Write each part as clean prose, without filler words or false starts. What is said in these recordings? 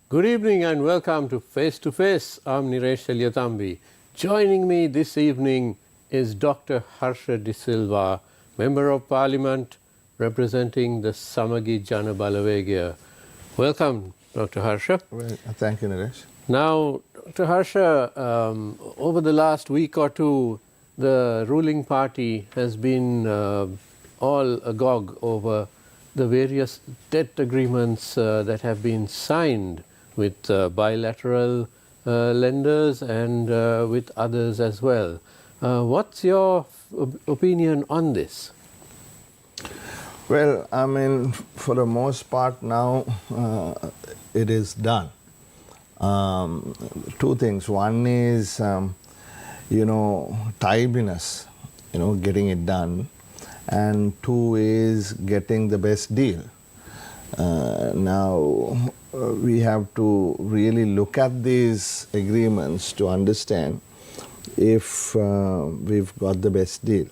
Good evening and welcome to Face to Face. I'm Niresh Elyatambi. Joining me this evening is Dr. Harsha De Silva, Member of Parliament representing the Samagi Jana Balawegya. Welcome, Dr. Harsha. Well, thank you, Niresh. Now, Dr. Harsha, over the last week or two, the ruling party has been all agog over the various debt agreements that have been signed with bilateral lenders and with others as well. What's your opinion on this? Well, I mean, for the most part now, it is done. Two things. One is, timeliness, getting it done. And two is getting the best deal. Now, we have to really look at these agreements to understand if we've got the best deal.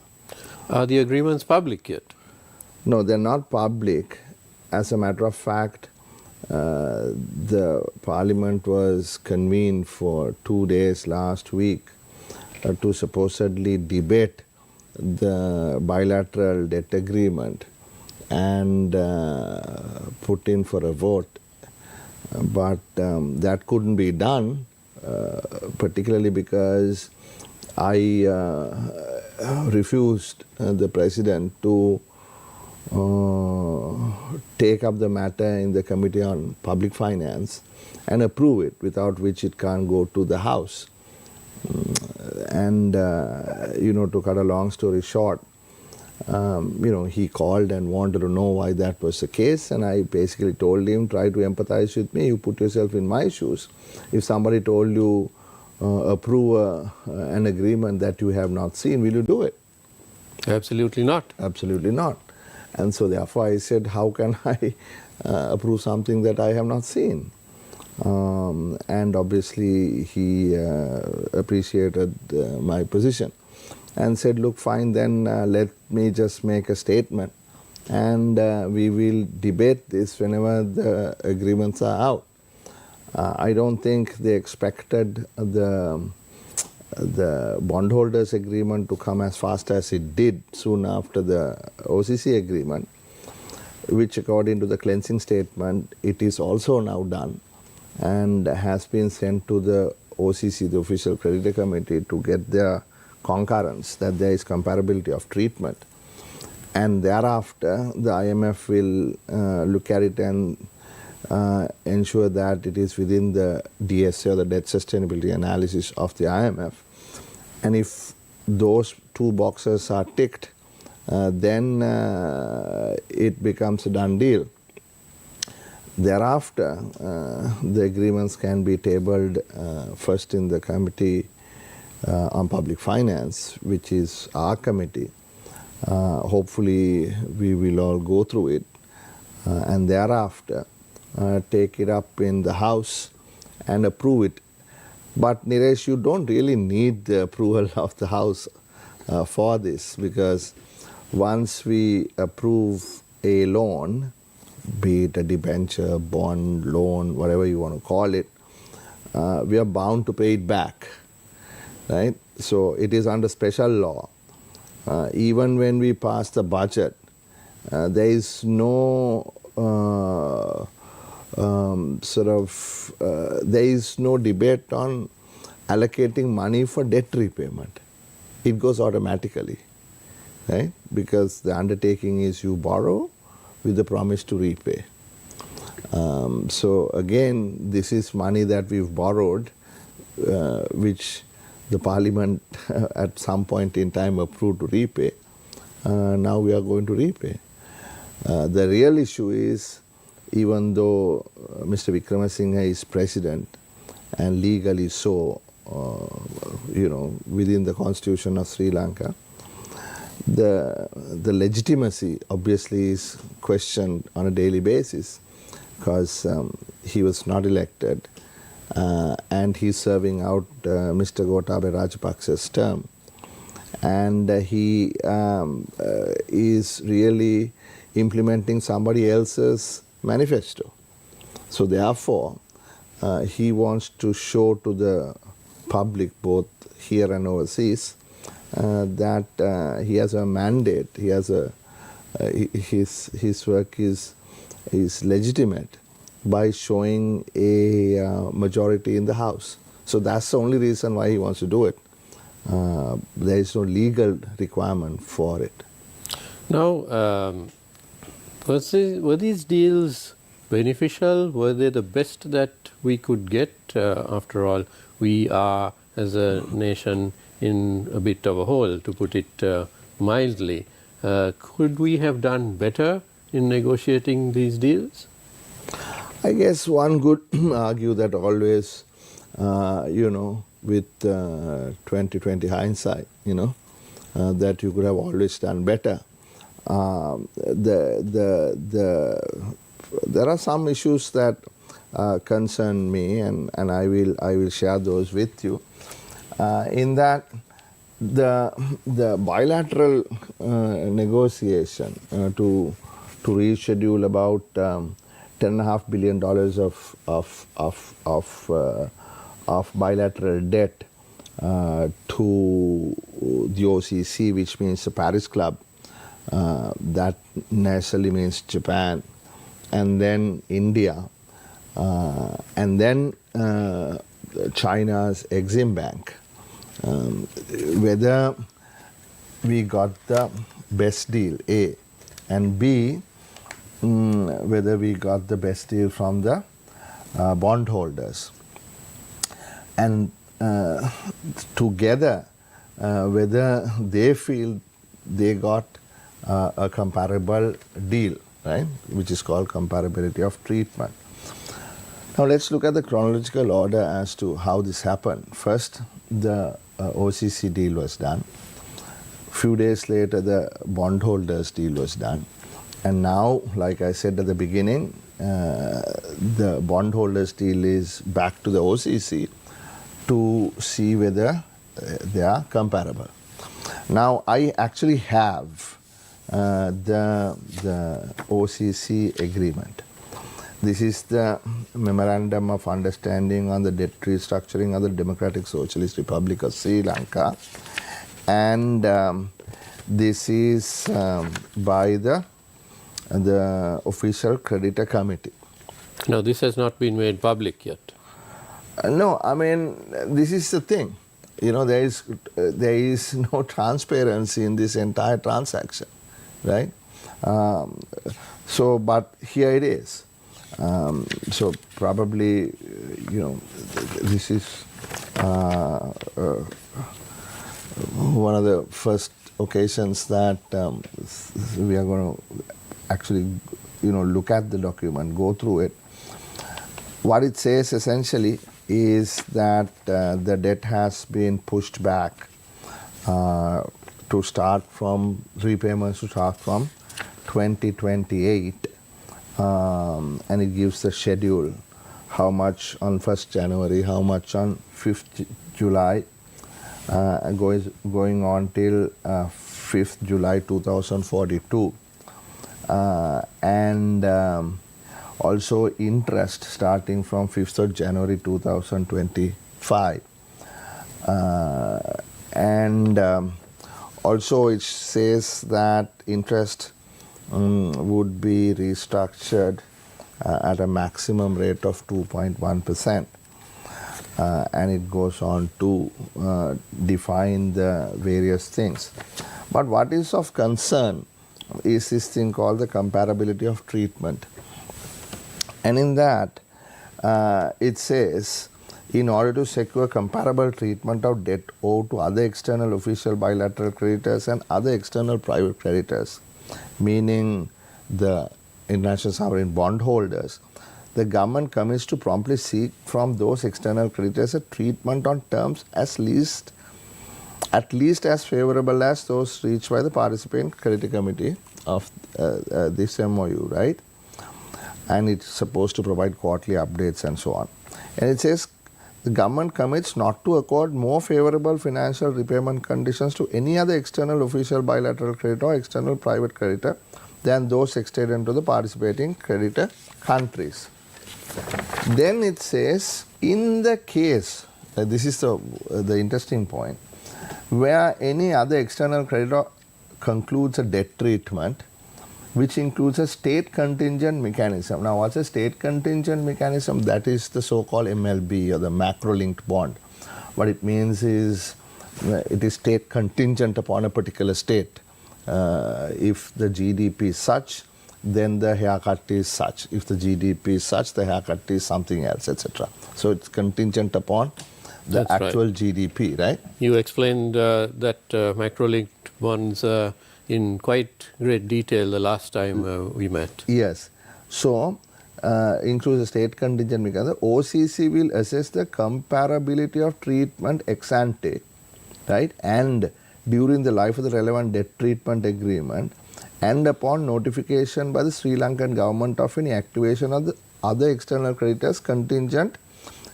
Are the agreements public yet? No, they're not public. As a matter of fact, the Parliament was convened for 2 days last week to supposedly debate the bilateral debt agreement and put in for a vote. But that couldn't be done, particularly because I refused the President to take up the matter in the Committee on Public Finance and approve it, without which it can't go to the House. And, to cut a long story short, he called and wanted to know why that was the case, and I basically told him, try to empathize with me, you put yourself in my shoes. If somebody told you, approve an agreement that you have not seen, will you do it? Absolutely not. Absolutely not. And so therefore I said, how can I approve something that I have not seen? And obviously he appreciated my position and said, look, fine, then let me just make a statement and we will debate this whenever the agreements are out. I don't think they expected the bondholders agreement to come as fast as it did soon after the OCC agreement, which according to the cleansing statement, it is also now done and has been sent to the OCC, the Official Creditor Committee, to get their concurrence that there is comparability of treatment. And thereafter, the IMF will look at it and ensure that it is within the DSA, or the debt sustainability analysis of the IMF. And if those two boxes are ticked, then it becomes a done deal. Thereafter, the agreements can be tabled first in the Committee on Public Finance, which is our committee. Hopefully, we will all go through it, and thereafter take it up in the House and approve it. But Niresh, you don't really need the approval of the House for this, because once we approve a loan, be it a debenture, bond, loan, whatever you want to call it, we are bound to pay it back, right? So it is under special law. Even when we pass the budget, there is no there is no debate on allocating money for debt repayment. It goes automatically, right? Because the undertaking is you borrow with the promise to repay. So again, this is money that we've borrowed, which the Parliament at some point in time approved to repay. Now we are going to repay. The real issue is, even though Mr. Wickramasinghe is president and legally so, within the constitution of Sri Lanka, the legitimacy obviously is questioned on a daily basis, because he was not elected and he's serving out Mr. Gotabaya Rajapaksa's term, and he is really implementing somebody else's manifesto. So therefore, he wants to show to the public, both here and overseas, that he has a mandate. He has a his work is legitimate by showing a majority in the House. So that's the only reason why he wants to do it. There is no legal requirement for it. Now, were these deals beneficial? Were they the best that we could get? After all, we are, as a nation, in a bit of a hole, to put it mildly. Could we have done better in negotiating these deals? I guess one could argue that always, with 20/20 hindsight, that you could have always done better. There are some issues that concern me, and I will share those with you. In that, the bilateral negotiation to reschedule about $10.5 billion of bilateral debt to the OCC, which means the Paris Club, that necessarily means Japan, and then India, and then China's Exim Bank. Whether we got the best deal, A, and B, whether we got the best deal from the bondholders, and together whether they feel they got a comparable deal, right, which is called comparability of treatment. Now let's look at the chronological order as to how this happened. First, the OCC deal was done. Few days later, the bondholders deal was done. And now, like I said at the beginning, the bondholders deal is back to the OCC to see whether they are comparable. Now, I actually have the OCC agreement. This is the Memorandum of Understanding on the Debt Restructuring of the Democratic Socialist Republic of Sri Lanka. And this is by the official creditor committee. Now, this has not been made public yet. No, I mean, this is the thing. There is no transparency in this entire transaction, right? But here it is. So probably, this is one of the first occasions that we are going to actually, look at the document, go through it. What it says essentially is that the debt has been pushed back to start from repayments to start from 2028, and it gives the schedule, how much on 1st January, how much on 5th July, going on till 5th July 2042, and also interest starting from 5th of January 2025. And also it says that interest would be restructured at a maximum rate of 2.1%. And it goes on to define the various things. But what is of concern is this thing called the comparability of treatment. And in that, it says, in order to secure comparable treatment of debt owed to other external official bilateral creditors and other external private creditors, meaning the international sovereign bondholders, the government commits to promptly seek from those external creditors a treatment on terms at least as favorable as those reached by the participating creditor committee of this MOU, right? And it's supposed to provide quarterly updates and so on. And it says the government commits not to accord more favorable financial repayment conditions to any other external official bilateral creditor or external private creditor than those extended to the participating creditor countries. Then it says, in the case, this is the interesting point, where any other external creditor concludes a debt treatment, which includes a state contingent mechanism. Now, what's a state contingent mechanism? That is the so-called MLB, or the macro-linked bond. What it means is it is state contingent upon a particular state. If the GDP is such, then the haircut is such. If the GDP is such, the haircut is something else, etc. So it's contingent upon the That's actual right. GDP, right? You explained that macro-linked bonds in quite great detail the last time we met. Yes. So, includes the state contingent mechanism. OCC will assess the comparability of treatment ex ante, right, and during the life of the relevant debt treatment agreement, and upon notification by the Sri Lankan government of any activation of the other external creditors contingent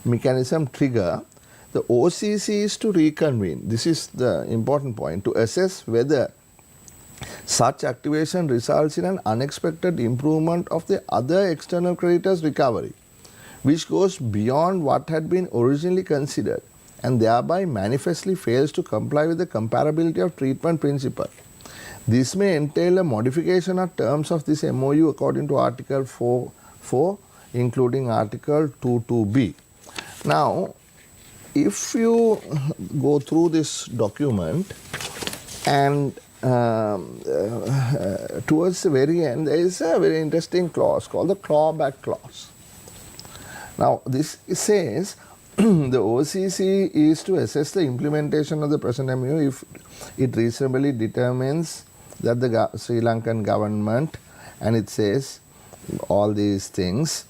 mechanism trigger, the OCC is to reconvene. This is the important point, to assess whether such activation results in an unexpected improvement of the other external creditors' recovery, which goes beyond what had been originally considered and thereby manifestly fails to comply with the comparability of treatment principle. This may entail a modification of terms of this MOU according to Article 4, including Article 22B. Now, if you go through this document and towards the very end, there is a very interesting clause called the clawback clause. Now, this says the OCC is to assess the implementation of the present MOU if it reasonably determines that the Sri Lankan government, and it says all these things,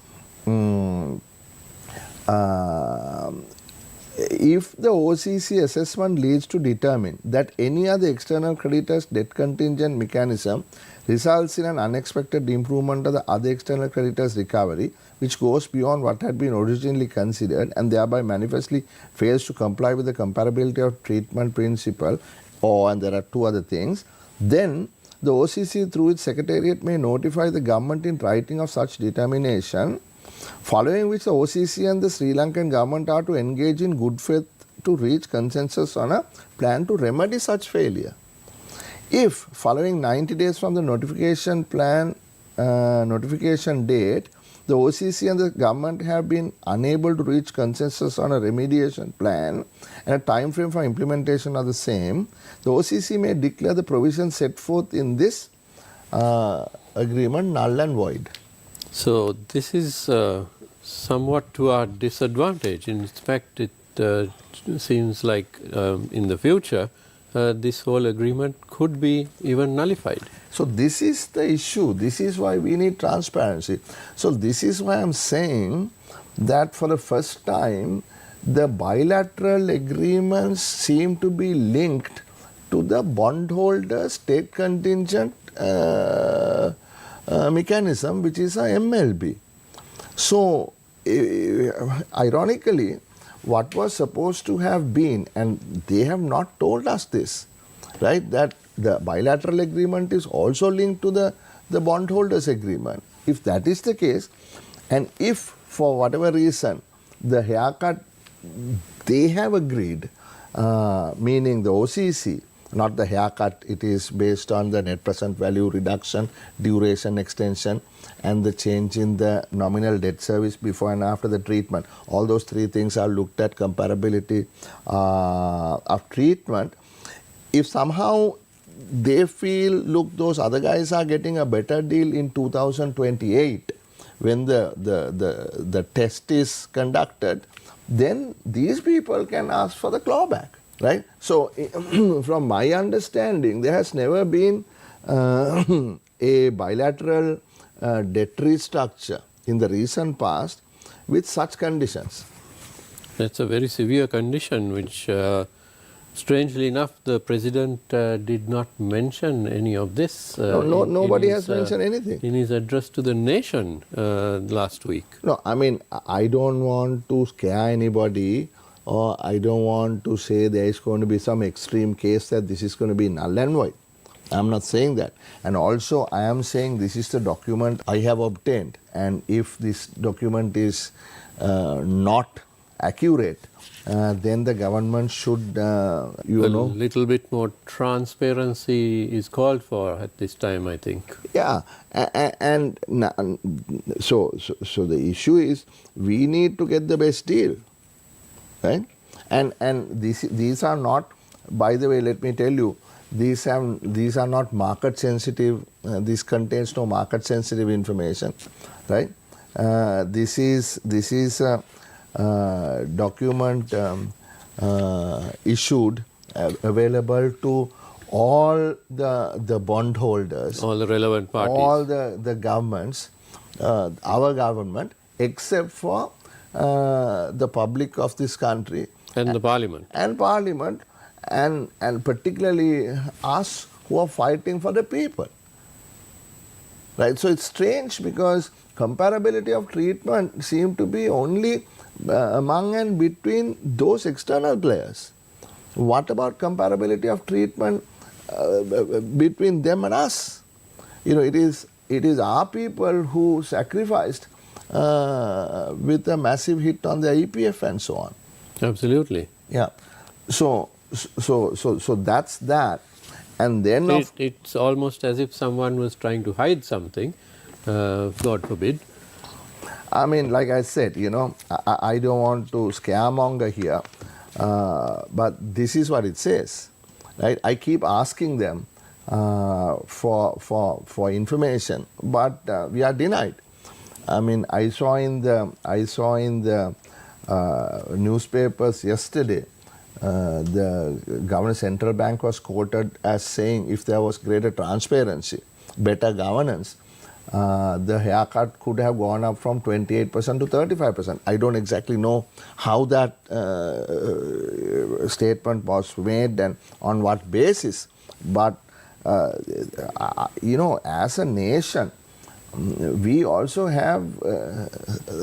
if the OCC assessment leads to determine that any other external creditor's debt contingent mechanism results in an unexpected improvement of the other external creditor's recovery, which goes beyond what had been originally considered and thereby manifestly fails to comply with the comparability of treatment principle, and there are two other things, then the OCC through its secretariat may notify the government in writing of such determination, following which the OCC and the Sri Lankan government are to engage in good faith to reach consensus on a plan to remedy such failure. If following 90 days from the notification date, the OCC and the government have been unable to reach consensus on a remediation plan and a time frame for implementation of the same, the OCC may declare the provisions set forth in this agreement null and void. So this is somewhat to our disadvantage. In fact, it seems like in the future this whole agreement could be even nullified. So this is the issue. This is why we need transparency. So this is why I am saying that for the first time the bilateral agreements seem to be linked to the bondholder state contingent mechanism, which is a MLB. So ironically, what was supposed to have been, and they have not told us this, right, that the bilateral agreement is also linked to the bondholders agreement. If that is the case, and if for whatever reason the haircut they have agreed, meaning the OCC, not the haircut, it is based on the net present value reduction, duration extension, and the change in the nominal debt service before and after the treatment. All those three things are looked at comparability of treatment. If somehow they feel, look, those other guys are getting a better deal in 2028 when the test is conducted, then these people can ask for the clawback. Right? So, from my understanding, there has never been a bilateral debt restructure in the recent past with such conditions. That's a very severe condition, which strangely enough the President did not mention any of this. Nobody has mentioned anything. In his address to the nation last week. No, I mean, I don't want to scare anybody, or I don't want to say there is going to be some extreme case that this is going to be null and void. I'm not saying that. And also I am saying this is the document I have obtained, and if this document is not accurate, then the government should, A little bit more transparency is called for at this time, I think. Yeah, and so the issue is we need to get the best deal, right? And these are not, by the way, let me tell you, these are not market sensitive. This contains no market sensitive information, right? This is a document issued, available to all the bondholders, all the relevant parties, all the governments, our government, except for the public of this country and the parliament, and particularly us who are fighting for the people. Right? So it's strange because comparability of treatment seem to be only among and between those external players. What about comparability of treatment between them and us? It is our people who sacrificed with a massive hit on the EPF and so on. Absolutely. Yeah. So that's that. And then it's almost as if someone was trying to hide something, God forbid. I mean, like I said, I don't want to scaremonger here, but this is what it says, right? I keep asking them for information, but we are denied. I mean, I saw in the newspapers yesterday, the Governor Central Bank was quoted as saying if there was greater transparency, better governance, the haircut could have gone up from 28% to 35%. I don't exactly know how that statement was made and on what basis, but as a nation, we also have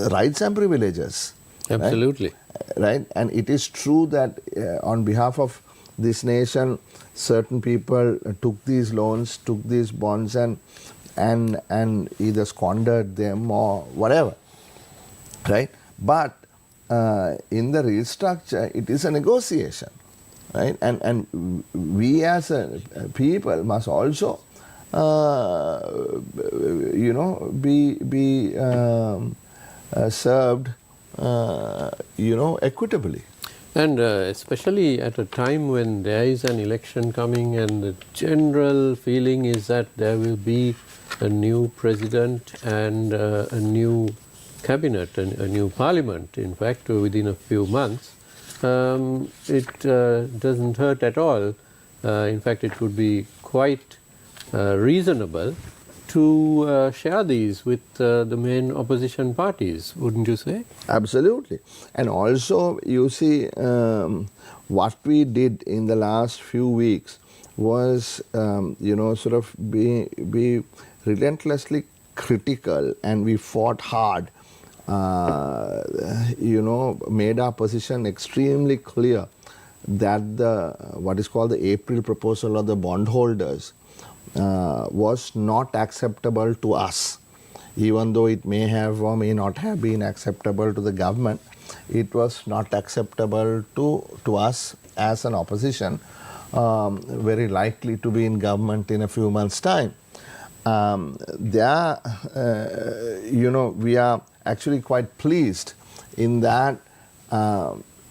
rights and privileges. Absolutely. Right? And it is true that on behalf of this nation, certain people took these loans, took these bonds and either squandered them or whatever. Right? But in the restructure, it is a negotiation. Right? And we as a people must also be served equitably. And especially at a time when there is an election coming and the general feeling is that there will be a new president and a new cabinet and a new parliament, in fact, within a few months, it doesn't hurt at all. In fact, it would be quite reasonable to share these with the main opposition parties, wouldn't you say? Absolutely. And also, you see, what we did in the last few weeks was, sort of be relentlessly critical, and we fought hard, made our position extremely clear that what is called the April proposal of the bondholders was not acceptable to us. Even though it may have or may not have been acceptable to the government, it was not acceptable to us as an opposition, very likely to be in government in a few months' time. We are actually quite pleased in that,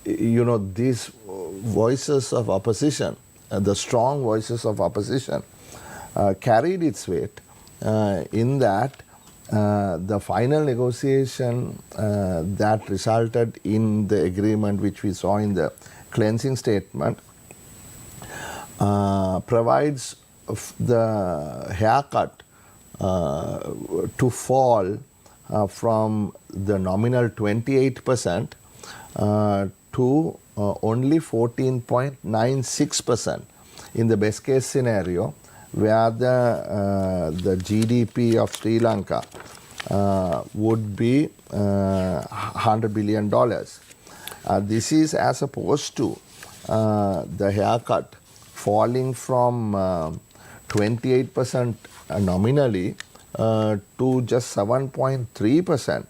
these voices of opposition, the strong voices of opposition, carried its weight in that the final negotiation that resulted in the agreement which we saw in the cleansing statement provides the haircut to fall from the nominal 28% to only 14.96% in the best case scenario, where the GDP of Sri Lanka would be $100 billion. This is as opposed to the haircut falling from 28% nominally to just 7.3%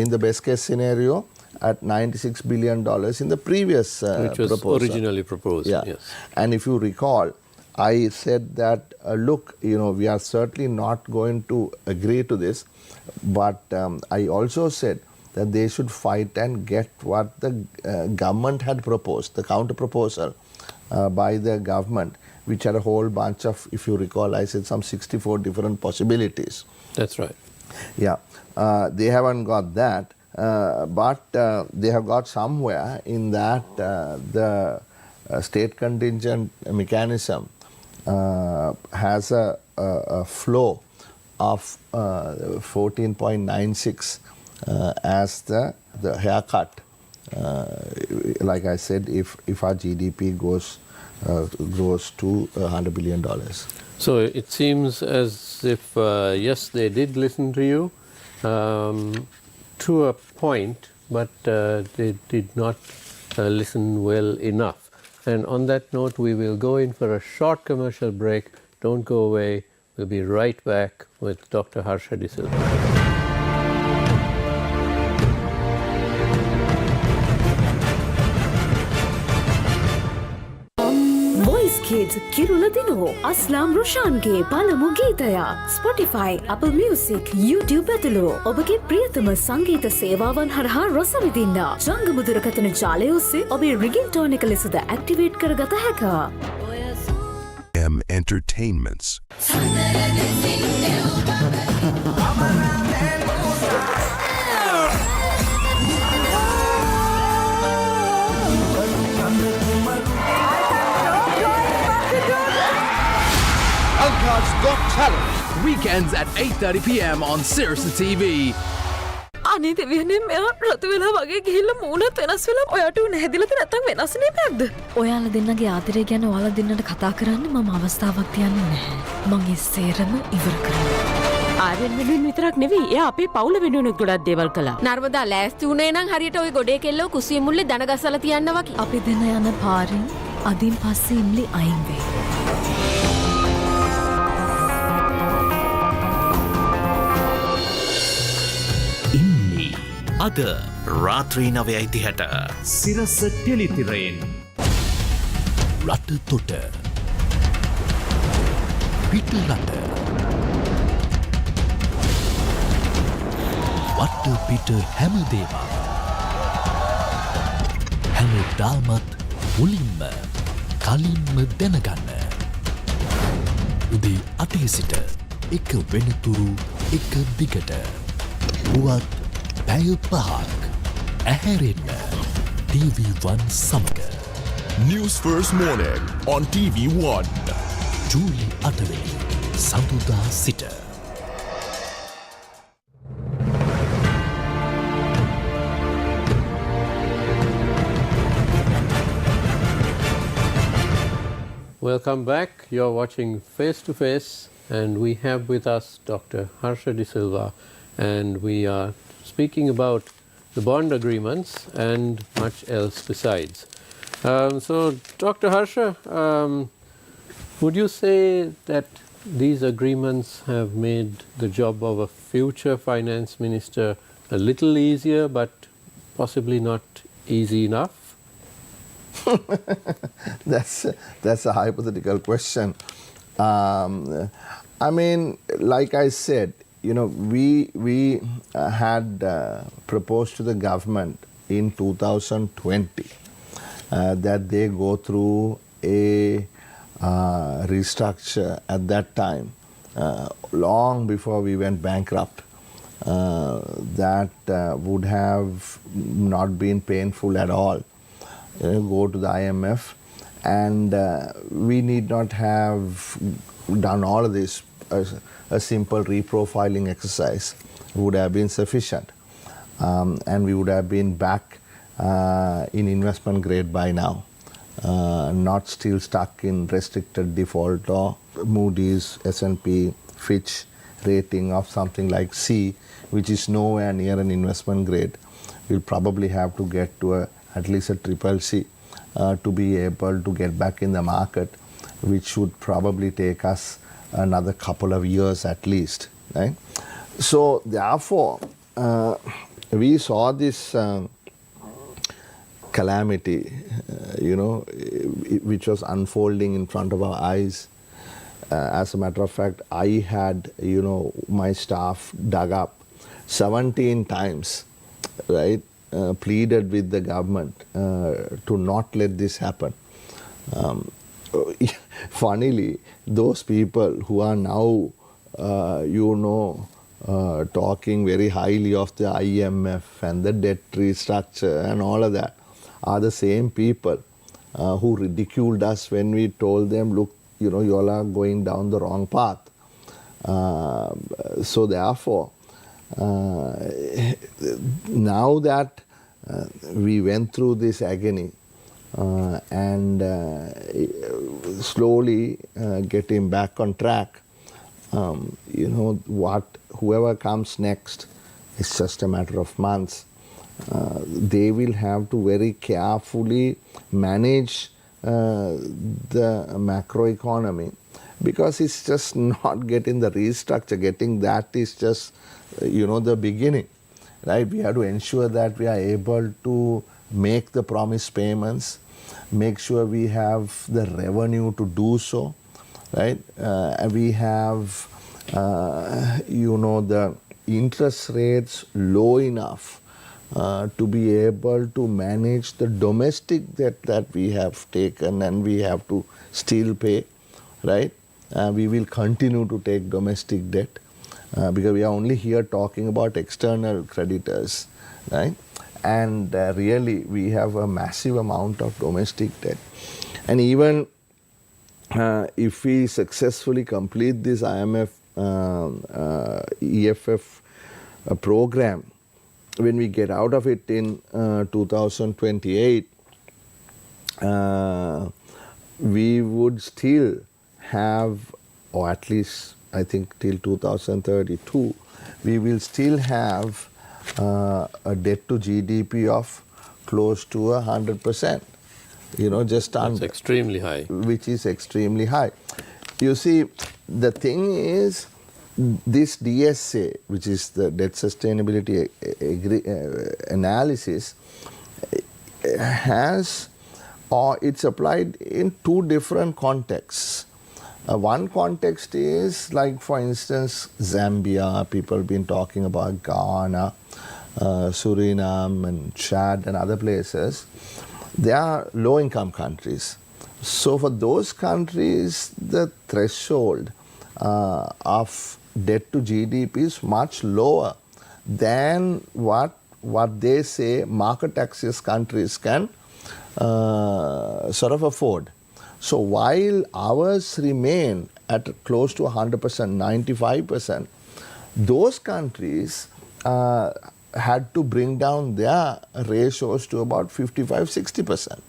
in the best case scenario at $96 billion in the previous which was proposal. originally proposed. Yeah. Yes. And if you recall, I said that, look, we are certainly not going to agree to this, but I also said that they should fight and get what the government had proposed, the counter proposal by the government, which had a whole bunch of, if you recall, I said some 64 different possibilities. That's right. Yeah, they haven't got that. But they have got somewhere in that the state contingent mechanism has a flow of 14.96 as the haircut. Like I said, if our GDP grows to $100 billion. So it seems as if, yes, they did listen to you. To a point, but they did not listen well enough. And on that note, we will go in for a short commercial break. Don't go away. We'll be right back with Dr. Harsha De Silva. Kids Kirula Dino Aslam Roshange Palamu Geetaya Spotify Apple Music YouTube ඇතුළු ඔබගේ ප්‍රියතම සංගීත සේවාවන් හරහා රස විඳින්න ජංගමුදුරකථන ජාලය ඔස්සේ ඔබේ රිගින්ටෝන් එක ලෙසද ඇක්ටිවේට් කරගත හැකියි. Entertainments. Lanka's Got Talent. Weekends at 8:30 p.m. on Sirasa TV. අනේ දෙවියනේ මෙයා රතු වෙලා වගේ ගිහිල්ලා මූණත් වෙනස් වෙලා ඔයාට උන හැදිලාද නැත්නම් වෙනස් නේ නැද්ද? ඔයාලා දෙන්නගේ ආදරය ගැන ඔයාලා දෙන්නට කතා කරන්න මම අවස්ථාවක් තියන්නේ නැහැ. මං ඒ සේරම ඉවර කරනවා. ආරෙන් වෙනුවෙන් විතරක් නෙවෙයි එයා අපේ පවුල වෙනුවෙන් ගොඩක් දේවල් කළා. නර්මදා ලෑස්ති උනේ නම් හරියට ওই ගොඩේ කෙල්ලෝ කුසිය මුල්ලේ දන ගසලා තියන්න වගේ. අපි දෙන්න යන පාරින් අදින් පස්සේ ඉම්ලි අයින් වෙයි. අද රාත්‍රී 9:30ට සිරස ටෙලිතිරයෙන් රට තොට පිට රට වට පිට හැමදේම හැමදාමත් මුලින්ම කලින්ම දැනගන්න උදේ 8 සිට එක වෙනතුරු එක දිගට පුවත් පැය 5ක් ඇහැරෙන්න TV1 සමග Newsfirst morning on TV1. ජූලි 8 වෙනි සඳුදා සිට. Welcome back. You're watching Face to Face, and we have with us Dr. Harsha De Silva, and we are speaking about the bond agreements and much else besides. So, Dr. Harsha, would you say that these agreements have made the job of a future finance minister a little easier, but possibly not easy enough? That's a hypothetical question. I mean, like I said, we had proposed to the government in 2020 that they go through a restructure at that time, long before we went bankrupt. That would have not been painful at all. Go to the IMF, and we need not have done all of this. A simple reprofiling exercise would have been sufficient, and we would have been back in investment grade by now, not still stuck in restricted default or Moody's, S&P, Fitch rating of something like C, which is nowhere near an investment grade. We'll probably have to get to at least a triple C to be able to get back in the market which would probably take us another couple of years at least, right? So therefore, we saw this calamity, which was unfolding in front of our eyes. As a matter of fact, I had, my staff dug up 17 times, right, pleaded with the government to not let this happen. Funnily, those people who are now, talking very highly of the IMF and the debt restructure and all of that, are the same people who ridiculed us when we told them, look, you all are going down the wrong path. So therefore, now that we went through this agony and slowly getting back on track, whoever comes next, it's just a matter of months. They will have to very carefully manage the macroeconomy, because it's just not getting the restructure. Getting that is just, the beginning, right? We have to ensure that we are able to make the promised payments, make sure we have the revenue to do so, right? We have, the interest rates low enough to be able to manage the domestic debt that we have taken and we have to still pay, right? We will continue to take domestic debt because we are only here talking about external creditors, right? And really we have a massive amount of domestic debt. And even if we successfully complete this IMF EFF program, when we get out of it in 2028, we would still have, or at least I think till 2032, we will still have a debt to GDP of close to 100%, just under. That's extremely high. Which is extremely high. You see, the thing is, this DSA, which is the debt sustainability analysis, has, or it's applied in two different contexts. One context is, like for instance, Zambia, people have been talking about Ghana, Suriname and Chad and other places. They are low-income countries. So for those countries, the threshold of debt to GDP is much lower than what they say market access countries can sort of afford. So while ours remain at close to 100%, 95%, those countries had to bring down their ratios to about 55-60%.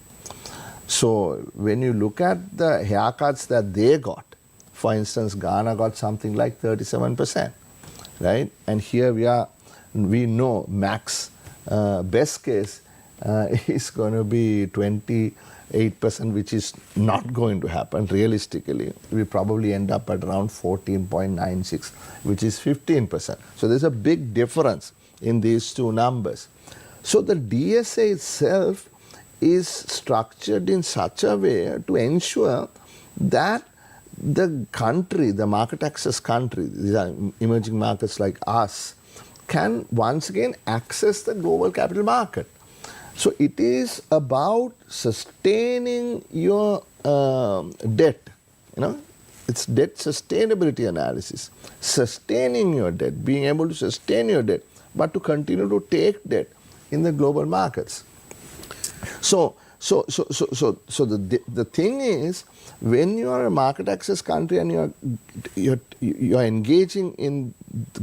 So when you look at the haircuts that they got, for instance, Ghana got something like 37%, right? And here we know max, best case is going to be 28%, which is not going to happen realistically. We probably end up at around 14.96, which is 15%. So there's a big difference in these two numbers. So the DSA itself is structured in such a way to ensure that the country, the market access country, these are emerging markets like us, can once again access the global capital market. So it is about sustaining your debt. It's debt sustainability analysis. Sustaining your debt, being able to sustain your debt, but to continue to take debt in the global markets. So the thing is, when you are a market access country and you're engaging in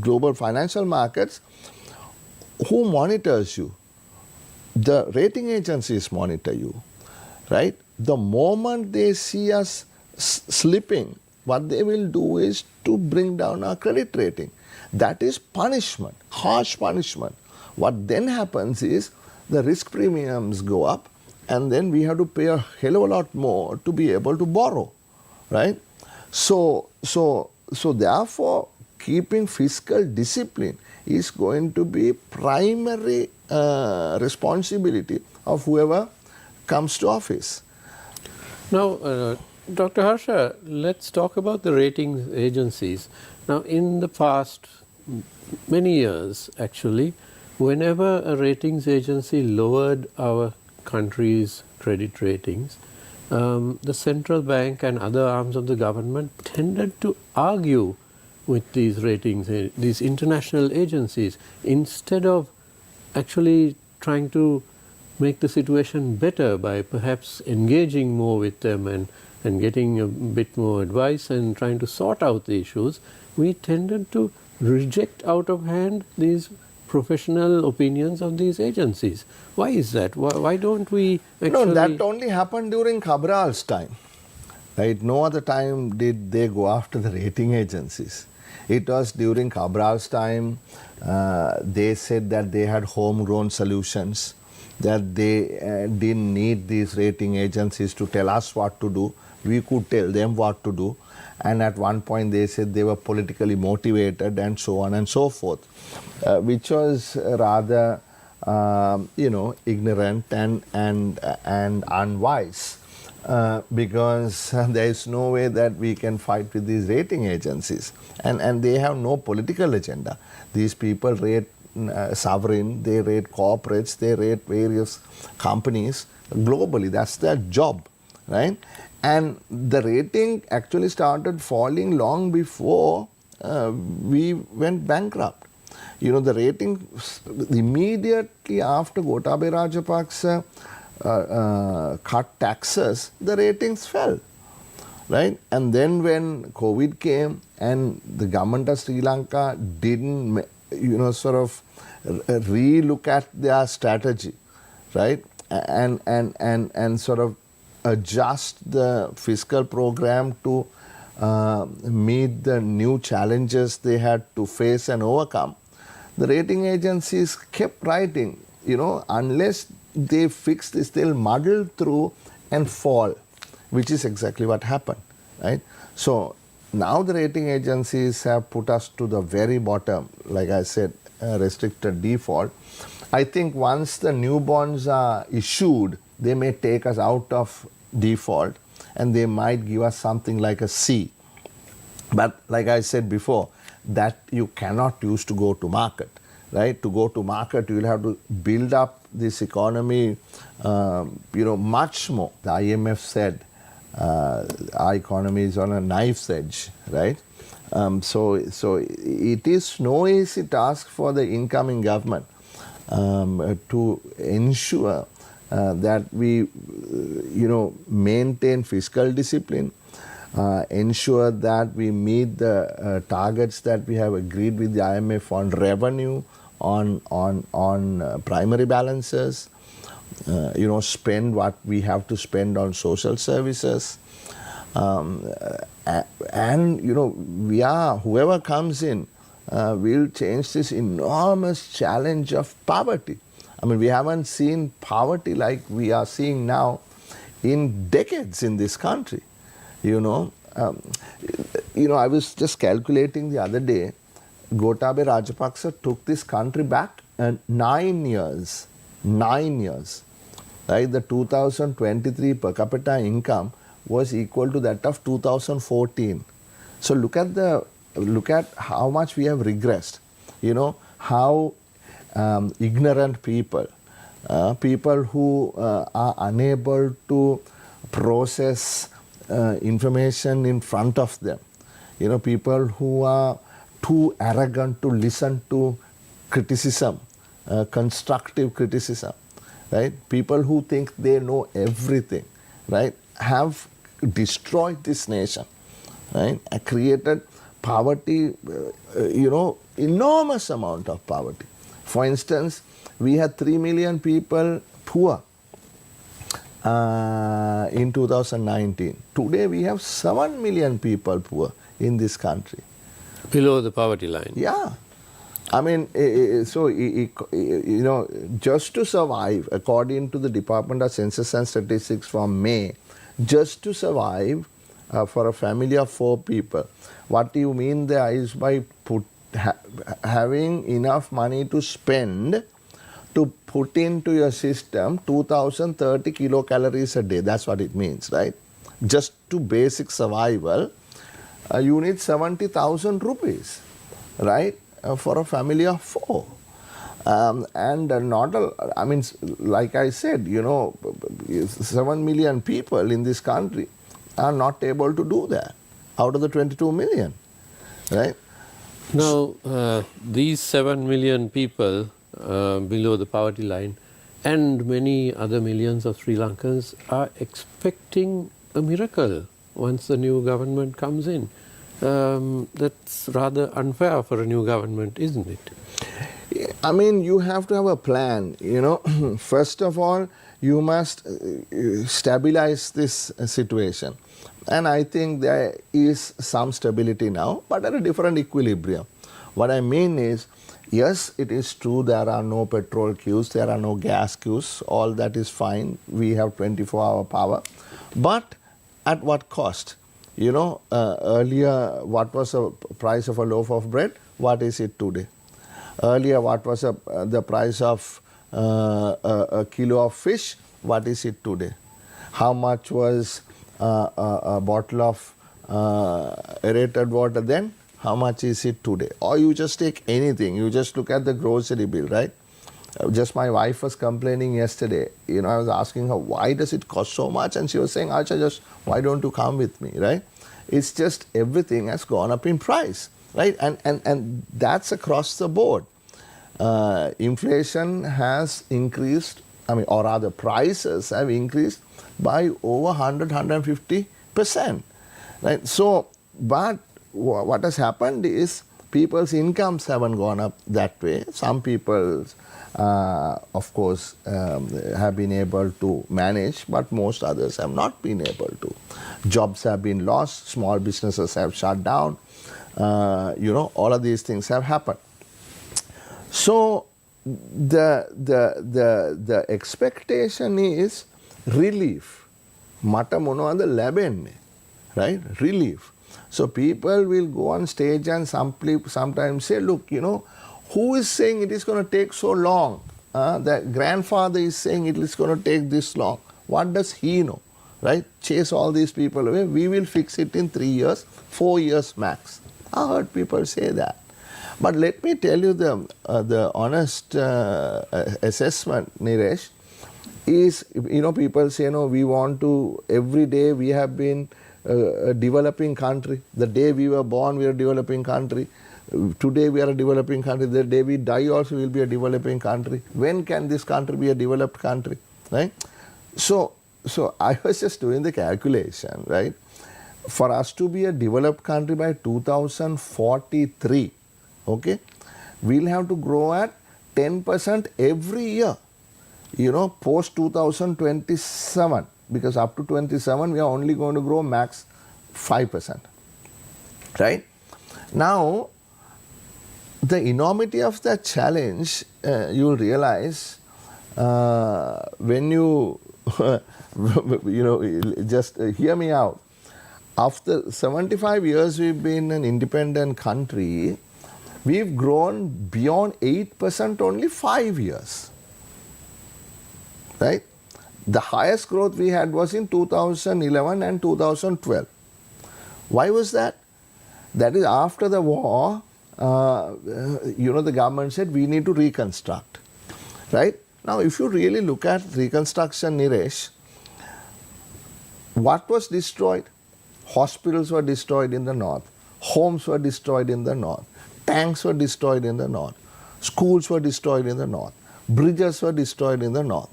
global financial markets, who monitors you? The rating agencies monitor you, right? The moment they see us slipping, what they will do is to bring down our credit rating. That is punishment, harsh punishment. What then happens is the risk premiums go up, and then we have to pay a hell of a lot more to be able to borrow, right? So therefore, keeping fiscal discipline is going to be primary responsibility of whoever comes to office. Now, Dr. Harsha, let's talk about the ratings agencies. Now, in the past many years, actually, whenever a ratings agency lowered our country's credit ratings, the central bank and other arms of the government tended to argue with these ratings, these international agencies, instead of actually trying to make the situation better by perhaps engaging more with them and getting a bit more advice and trying to sort out the issues. We tended to reject out of hand these professional opinions of these agencies. Why is that? Why don't we actually... No, that only happened during Cabral's time. Right? No other time did they go after the rating agencies. It was during Cabral's time. They said that they had homegrown solutions, that they didn't need these rating agencies to tell us what to do. We could tell them what to do. And at one point they said they were politically motivated and so on and so forth, which was rather, ignorant and unwise. Because there is no way that we can fight with these rating agencies. And they have no political agenda. These people rate sovereign, they rate corporates, they rate various companies globally. That's their job, right? And the rating actually started falling long before we went bankrupt. The rating, immediately after Gotabaya Rajapaksa cut taxes, the ratings fell, right? And then when COVID came and the government of Sri Lanka didn't, re-look at their strategy, right? And sort of adjust the fiscal program to meet the new challenges they had to face and overcome, the rating agencies kept writing, unless they fix this, they'll muddle through and fall, which is exactly what happened, right? So now the rating agencies have put us to the very bottom, like I said, restricted default. I think once the new bonds are issued, they may take us out of default and they might give us something like a C. But like I said before, that you cannot use to go to market, right? To go to market, you will have to build up this economy, much more. The IMF said our economy is on a knife's edge, right? So it is no easy task for the incoming government to ensure that we, maintain fiscal discipline, ensure that we meet the targets that we have agreed with the IMF on revenue, on primary balances, spend what we have to spend on social services. Whoever comes in will change this enormous challenge of poverty. I mean, we haven't seen poverty like we are seeing now in decades in this country. I was just calculating the other day, Gotabaya Rajapaksa took this country back 9 years. 9 years. Right? The 2023 per capita income was equal to that of 2014. So look at how much we have regressed. How ignorant people who are unable to process information in front of them, people who are too arrogant to listen to criticism, constructive criticism, right? People who think they know everything, right, have destroyed this nation, right, and created poverty, enormous amount of poverty. For instance, we had 3 million people poor in 2019. Today we have 7 million people poor in this country. Below the poverty line. Yeah. I mean, just to survive, according to the Department of Census and Statistics from May, just to survive, for a family of 4 people. What you mean there is by having enough money to spend to put into your system 2030 kilocalories a day. That's what it means, right? Just to basic survival, you need 70,000 rupees, right? For a family of 4. And not a, I mean, like I said, 7 million people in this country are not able to do that out of the 22 million, right? Now, these 7 million people below the poverty line and many other millions of Sri Lankans are expecting a miracle once the new government comes in. That's rather unfair for a new government, isn't it? I mean, you have to have a plan, First of all, you must stabilize this situation. And I think there is some stability now, but at a different equilibrium. What I mean is, yes, it is true there are no petrol queues, there are no gas queues, all that is fine. We have 24-hour power. But at what cost? Earlier, what was the price of a loaf of bread? What is it today? Earlier, what was the price of a kilo of fish? What is it today? How much was a bottle of aerated water then? How much is it today? Or you just take anything. You just look at the grocery bill, right? Just my wife was complaining yesterday. I was asking her, why does it cost so much? And she was saying, Harsha, why don't you come with me, right? It's just everything has gone up in price, right? And that's across the board. Inflation has increased, or rather prices have increased by over 150%, right? So, but what has happened is people's incomes haven't gone up that way. Some people, of course, have been able to manage, but most others have not been able to. Jobs have been lost, small businesses have shut down, all of these things have happened. So the expectation is relief. Mata monavada labenne, right? Relief. So people will go on stage and sometimes say, look, who is saying it is going to take so long? The grandfather is saying it is going to take this long. What does he know, right? Chase all these people away. We will fix it in 3 years, 4 years max. I heard people say that. But let me tell you the honest assessment, Niresh, is, people say, we want to, every day we have been a developing country. The day we were born, we are a developing country. Today we are a developing country. The day we die also we will be a developing country. When can this country be a developed country, right? So I was just doing the calculation, right? For us to be a developed country by 2043, okay, we'll have to grow at 10% every year, post 2027. Because up to 27, we are only going to grow max 5%, right? Now, the enormity of that challenge, you'll realize when you, just hear me out. After 75 years we've been an independent country, we've grown beyond 8% only 5 years, right? The highest growth we had was in 2011 and 2012. Why was that? That is after the war, the government said we need to reconstruct, right? Now, if you really look at reconstruction, Niresh, what was destroyed? Hospitals were destroyed in the north. Homes were destroyed in the north. Tanks were destroyed in the north. Schools were destroyed in the north. Bridges were destroyed in the north.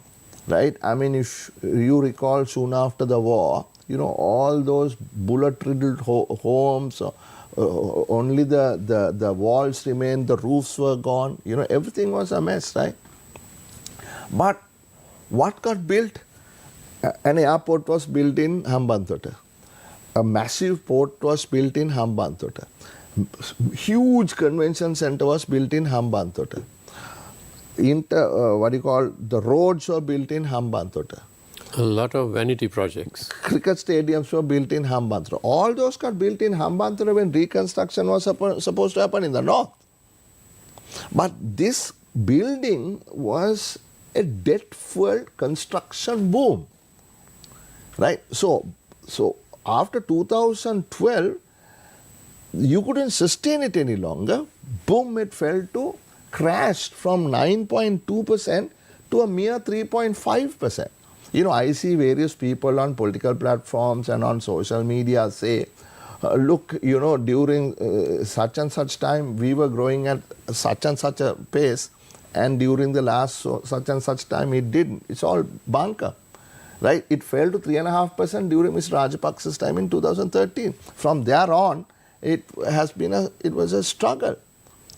Right? I mean, if you recall, soon after the war, all those bullet-riddled homes, only the walls remained, the roofs were gone, everything was a mess, right? But what got built? An airport was built in Hambantota. A massive port was built in Hambantota. Huge convention center was built in Hambantota. The roads were built in Hambantota. A lot of vanity projects. Cricket stadiums were built in Hambantota. All those got built in Hambantota when reconstruction was supposed to happen in the north. But this building was a debt-fueled construction boom. Right? So after 2012, you couldn't sustain it any longer. Boom, it fell to, crashed from 9.2% to a mere 3.5%. You know, I see various people on political platforms and on social media say, look, you know, during such and such time, we were growing at such and such a pace, and during the last such and such time, it didn't. It's all bunker, right? It fell to 3.5% during Mr. Rajapaksa's time in 2013. From there on, it was a struggle,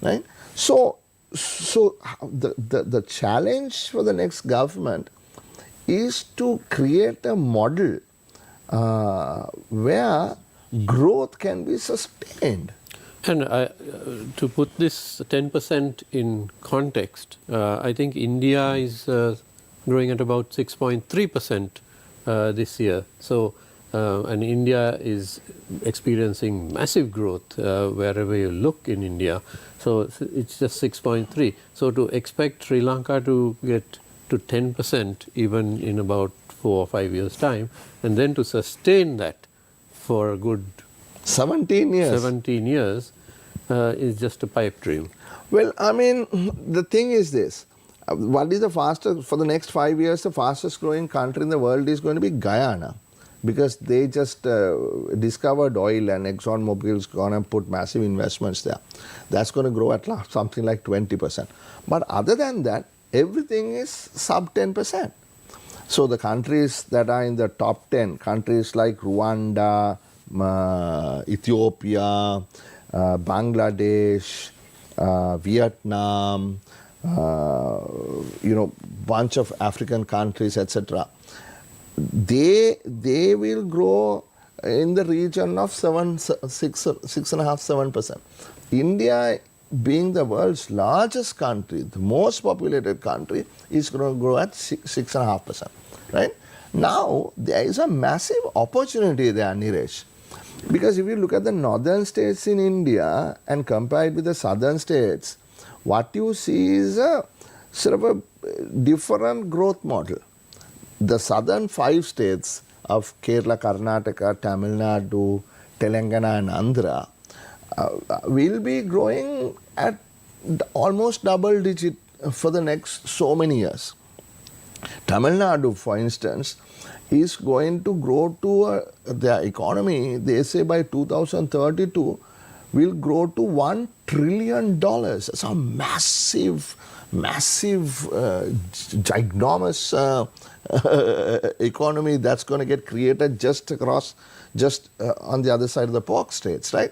right? So the challenge for the next government is to create a model where growth can be sustained. And to put this 10% in context, I think India is growing at about 6.3% this year. So, and India is experiencing massive growth wherever you look in India. So it's just 6.3. So to expect Sri Lanka to get to 10% even in about 4 or 5 years' time, and then to sustain that for a good 17 years is just a pipe dream. Well, I mean, the thing is this. What is the fastest, for the next 5 years, the fastest growing country in the world is going to be Guyana, because they just discovered oil and ExxonMobil is going to put massive investments there. That's going to grow at something like 20%. But other than that, everything is sub 10%. So the countries that are in the top 10, countries like Rwanda, Ethiopia, Bangladesh, Vietnam, bunch of African countries, etc. They will grow in the region of 6.5–7%. India, being the world's largest country, the most populated country, is going to grow at 6.5%. Right? Now, there is a massive opportunity there, Niresh. Because if you look at the northern states in India and compare it with the southern states, what you see is a sort of a different growth model. The southern 5 states of Kerala, Karnataka, Tamil Nadu, Telangana and Andhra will be growing at almost double digit for the next so many years. Tamil Nadu, for instance, is going to grow to their economy, they say by 2032, will grow to $1 trillion. It's a massive, ginormous economy that's going to get created just on the other side of the pork states, right?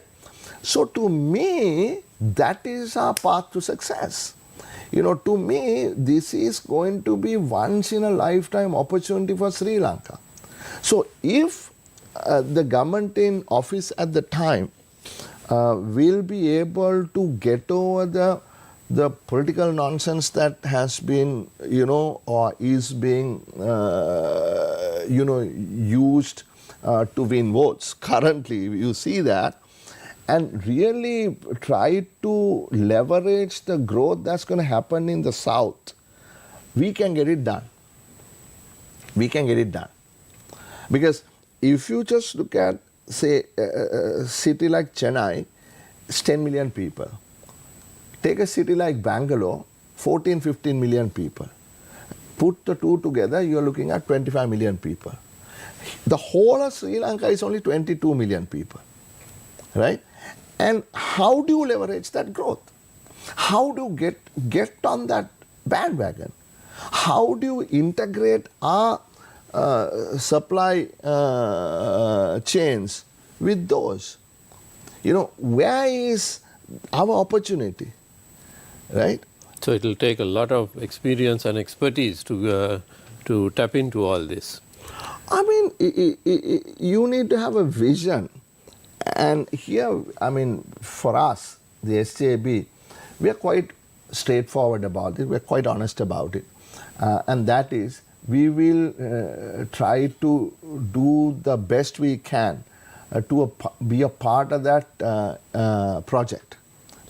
So to me, that is our path to success. To me, this is going to be once in a lifetime opportunity for Sri Lanka. So if the government in office at the time will be able to get over the political nonsense that has been, or is being, used to win votes. Currently, you see that. And really try to leverage the growth that's going to happen in the south, we can get it done. We can get it done. Because if you just look at, say, a city like Chennai, it's 10 million people. Take a city like Bangalore, 14–15 million people. Put the two together, you're looking at 25 million people. The whole of Sri Lanka is only 22 million people, right? And how do you leverage that growth? How do you get on that bandwagon? How do you integrate our supply chains with those? Where is our opportunity, right? So it will take a lot of experience and expertise to tap into all this. I mean, you need to have a vision. And here, I mean, for us, the SJB, we are quite straightforward about it. We are quite honest about it. And that is, we will try to do the best we can to be a part of that project.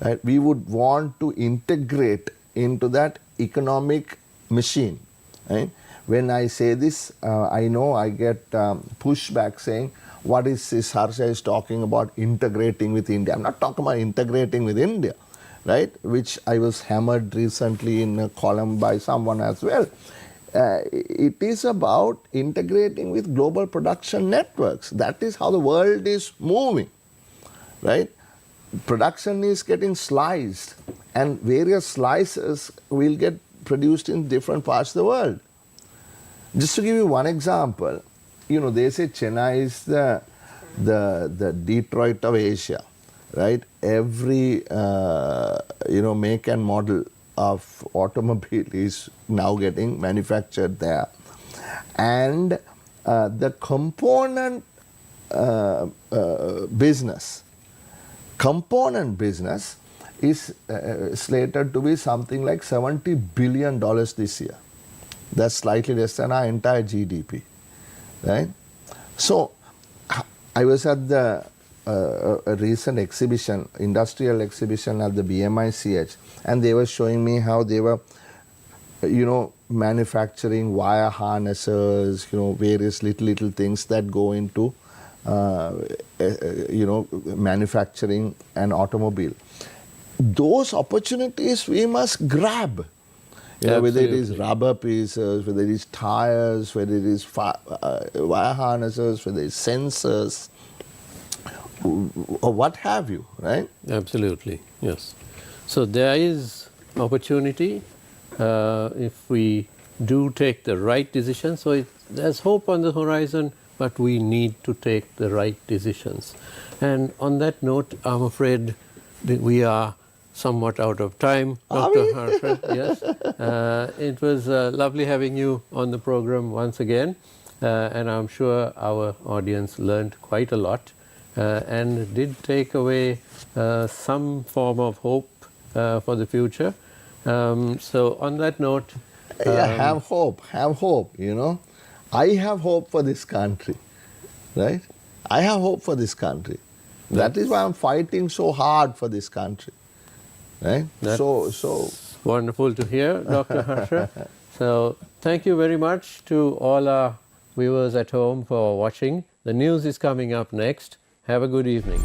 Right? We would want to integrate into that economic machine. Right? When I say this, I know I get pushback saying, what is this Harsha is talking about integrating with India? I'm not talking about integrating with India, right? Which I was hammered recently in a column by someone as well. It is about integrating with global production networks. That is how the world is moving, right? Production is getting sliced, and various slices will get produced in different parts of the world. Just to give you one example, you know, they say Chennai is the Detroit of Asia, right? Every make and model of automobile is now getting manufactured there, and the component business is slated to be something like $70 billion this year. That's slightly less than our entire GDP, right? So I was at a recent exhibition, industrial exhibition at the BMICH, and they were showing me how they were, manufacturing wire harnesses, various little things that go into, manufacturing an automobile. Those opportunities we must grab. Whether it is rubber pieces, whether it is tires, whether it is wire harnesses, whether it is sensors, or what have you, right? Absolutely, yes. So there is opportunity if we do take the right decision. So there's hope on the horizon, but we need to take the right decisions. And on that note, I'm afraid that we are somewhat out of time, Dr. Harsha. Yes. It was lovely having you on the program once again, and I'm sure our audience learned quite a lot and did take away some form of hope for the future. So on that note... have hope, I have hope for this country, right? I have hope for this country. That is why I'm fighting so hard for this country. Right? That's so wonderful to hear, Dr. Harsha. So thank you very much to all our viewers at home for watching. The news is coming up next. Have a good evening.